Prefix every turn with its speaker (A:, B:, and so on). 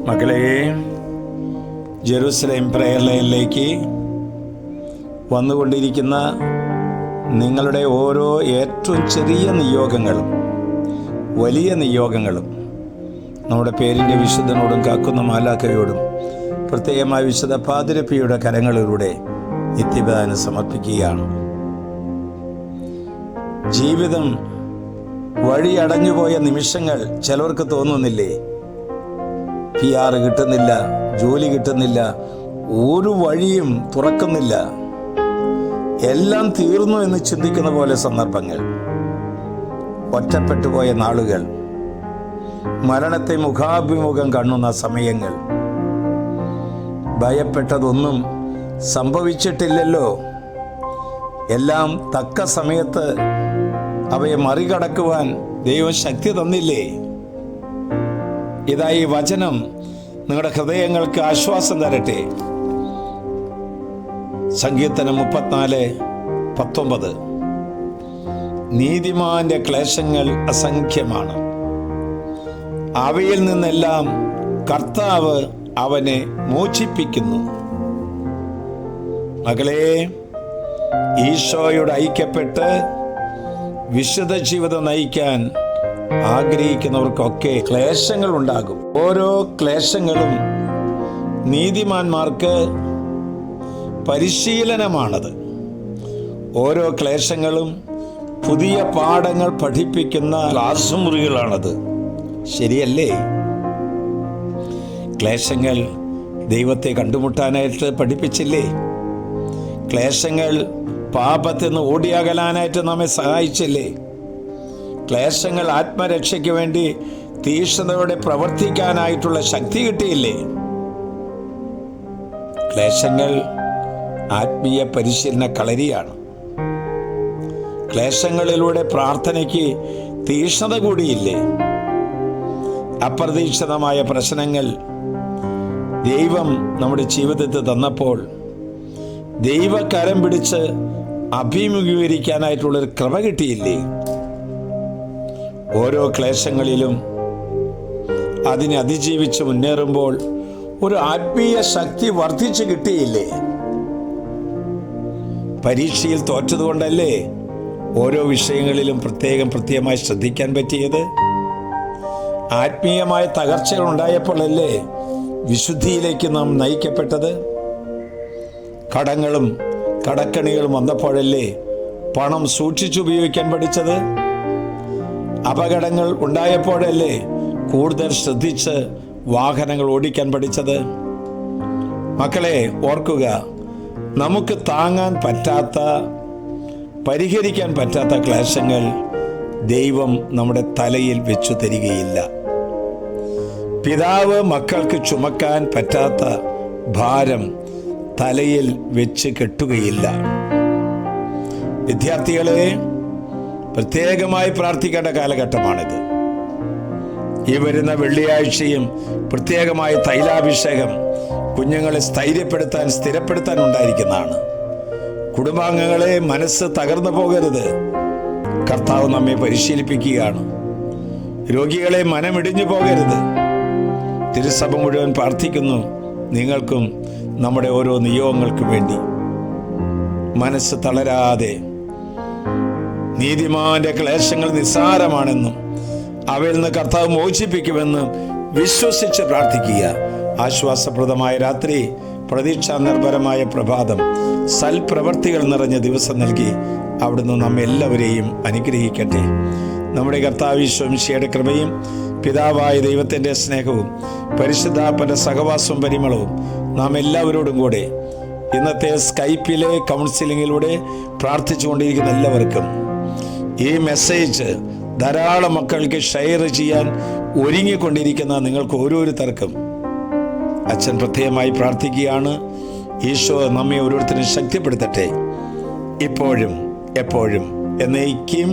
A: മക്കളെ, Jerusalem prayer ലൈനിലേക്ക് വന്നുകൊണ്ടിരിക്കുന്ന നിങ്ങളുടെ ഓരോ ഏറ്റവും ചെറിയ നിയോഗങ്ങളും വലിയ നിയോഗങ്ങളും നമ്മുടെ പേരിൻ്റെ വിശുദ്ധനോടും കാക്കുന്ന മാലാഖയോടും പ്രത്യേകമായി വിശുദ്ധ പാതിരപ്പിയുടെ കരങ്ങളിലൂടെ നിത്യപിതാവിന് സമർപ്പിക്കുകയാണ്. ജീവിതം വഴി അടഞ്ഞുപോയ നിമിഷങ്ങൾ ചിലവർക്ക് തോന്നുന്നില്ലേ? PR കിട്ടുന്നില്ല, ജോലി കിട്ടുന്നില്ല, ഒരു വഴിയും തുറക്കുന്നില്ല, എല്ലാം തീർന്നു എന്ന് ചിന്തിക്കുന്ന പോലെ സന്ദർഭങ്ങൾ, ഒറ്റപ്പെട്ടുപോയ നാളുകൾ, മരണത്തെ മുഖാഭിമുഖം കാണുന്ന സമയങ്ങൾ, ഭയപ്പെട്ടതൊന്നും സംഭവിച്ചിട്ടില്ലല്ലോ, എല്ലാം തക്ക സമയത്ത് അവയെ മറികടക്കുവാൻ ദൈവം ശക്തി തന്നില്ലേ? ഇതാ ഈ വചനം നിങ്ങളുടെ ഹൃദയങ്ങൾക്ക് ആശ്വാസം തരട്ടെ. സങ്കീർത്തനം 34:19. നീതിമാന്റെ ക്ലേശങ്ങൾ അസംഖ്യമാണ്, അവയിൽ നിന്നെല്ലാം കർത്താവ് അവനെ മോചിപ്പിക്കുന്നു. മകളെ, ഈശോയോട് ഐക്യപ്പെട്ട് വിശുദ്ധ ജീവിതം നയിക്കാൻ ആഗ്രഹിക്കുന്നവർക്കൊക്കെ ക്ലേശങ്ങൾ ഉണ്ടാകും. ഓരോ ക്ലേശങ്ങളും നീതിമാന്മാർക്ക് പരിശീലനമാണത്. ഓരോ ക്ലേശങ്ങളും പുതിയ പാഠങ്ങൾ പഠിപ്പിക്കുന്ന ക്ലാസ് മുറികളാണത്. ശരിയല്ലേ? ക്ലേശങ്ങൾ ദൈവത്തെ കണ്ടുമുട്ടാനായിട്ട് പഠിപ്പിച്ചില്ലേ? ക്ലേശങ്ങൾ പാപത്തിൽ നിന്ന് ഓടിയകലാനായിട്ട് നമ്മെ സഹായിച്ചില്ലേ? ക്ലേശങ്ങൾ ആത്മരക്ഷയ്ക്ക് വേണ്ടി തീക്ഷ്ണതയോടെ പ്രവർത്തിക്കാനായിട്ടുള്ള ശക്തി കിട്ടിയില്ലേ? ക്ലേശങ്ങൾ ആത്മീയ പരിശീലന കളരിയാണ്. ക്ലേശങ്ങളിലൂടെ പ്രാർത്ഥനയ്ക്ക് തീക്ഷ്ണത കൂടിയില്ലേ? അപ്രതീക്ഷിതമായ പ്രശ്നങ്ങൾ ദൈവം നമ്മുടെ ജീവിതത്തിൽ തന്നപ്പോൾ ദൈവകരം പിടിച്ച് അഭിമുഖീകരിക്കാനായിട്ടുള്ളൊരു കൃപ കിട്ടിയില്ലേ? ഓരോ ക്ലേശങ്ങളിലും അതിനെ അതിജീവിച്ച് മുന്നേറുമ്പോൾ ഒരു ആത്മീയ ശക്തി വർദ്ധിച്ചു കിട്ടിയില്ലേ? പരീക്ഷയിൽ തോറ്റതുകൊണ്ടല്ലേ ഓരോ വിഷയങ്ങളിലും പ്രത്യേകമായി ശ്രദ്ധിക്കാൻ പറ്റിയത്? ആത്മീയമായ തകർച്ചകൾ ഉണ്ടായപ്പോഴല്ലേ വിശുദ്ധിയിലേക്ക് നാം നയിക്കപ്പെട്ടത്? കടങ്ങളും കടക്കണികളും വന്നപ്പോഴല്ലേ പണം സൂക്ഷിച്ചുപയോഗിക്കാൻ പഠിച്ചത്? അപകടങ്ങൾ ഉണ്ടായപ്പോഴല്ലേ കൂടുതൽ ശ്രദ്ധിച്ച് വാഹനങ്ങൾ ഓടിക്കാൻ പഠിച്ചത്? മക്കളെ, ഓർക്കുക, നമുക്ക് താങ്ങാൻ പറ്റാത്ത, പരിഹരിക്കാൻ പറ്റാത്ത ക്ലേശങ്ങൾ ദൈവം നമ്മുടെ തലയിൽ വെച്ചു തരികയില്ല. പിതാവ് മക്കൾക്ക് ചുമക്കാൻ പറ്റാത്ത ഭാരം തലയിൽ വെച്ച് കെട്ടുകയില്ല. വിദ്യാർത്ഥികളെ, പ്രത്യേകമായി പ്രാർത്ഥിക്കേണ്ട കാലഘട്ടമാണിത്. ഈ വരുന്ന വെള്ളിയാഴ്ചയും പ്രത്യേകമായ തൈലാഭിഷേകം കുഞ്ഞുങ്ങളെ സ്ഥൈര്യപ്പെടുത്താൻ, സ്ഥിരപ്പെടുത്താൻ ഉണ്ടായിരിക്കുന്നതാണ്. കുടുംബാംഗങ്ങളെ, മനസ്സ് തകർന്നു പോകരുത്. കർത്താവ് നമ്മെ പരിശീലിപ്പിക്കുകയാണ്. രോഗികളെ, മനമിടിഞ്ഞു പോകരുത്. തിരുസഭ മുഴുവൻ പ്രാർത്ഥിക്കുന്നു നിങ്ങൾക്കും നമ്മുടെ ഓരോ നിയോഗങ്ങൾക്കും വേണ്ടി. മനസ്സ് തളരാതെ, നീതിമാന്റെ ക്ലേശങ്ങൾ നിസ്സാരമാണെന്നും അവയിൽ നിന്ന് കർത്താവ് മോചിപ്പിക്കുമെന്നും വിശ്വസിച്ച് പ്രാർത്ഥിക്കുക. ആശ്വാസപ്രദമായ രാത്രി, പ്രതീക്ഷാ നിർഭരമായ പ്രഭാതം, സൽപ്രവർത്തികൾ നിറഞ്ഞ ദിവസം നൽകി അവിടുന്ന് നമ്മെ എല്ലാവരെയും അനുഗ്രഹിക്കട്ടെ. നമ്മുടെ കർത്താവ് ഈശോ മിശിഹായുടെ കൃപയും പിതാവായ ദൈവത്തിൻ്റെ സ്നേഹവും പരിശുദ്ധാത്മാവിന്റെ സഹവാസവും പരിമളവും നാം എല്ലാവരോടും കൂടെ ഇന്നത്തെ സ്കൈപ്പിലെ കൗൺസിലിങ്ങിലൂടെ പ്രാർത്ഥിച്ചുകൊണ്ടിരിക്കുന്ന എല്ലാവർക്കും, ഈ മെസ്സേജ് ധാരാളം മക്കൾക്ക് ഷെയർ ചെയ്യാൻ ഒരുങ്ങിക്കൊണ്ടിരിക്കുന്ന നിങ്ങൾക്ക് ഓരോരുത്തർക്കും അച്ഛൻ പ്രത്യേകമായി പ്രാർത്ഥിക്കുകയാണ്. ഈശോ നമ്മെ ഓരോരുത്തരും ശക്തിപ്പെടുത്തട്ടെ, ഇപ്പോഴും എപ്പോഴും എന്നേക്കും.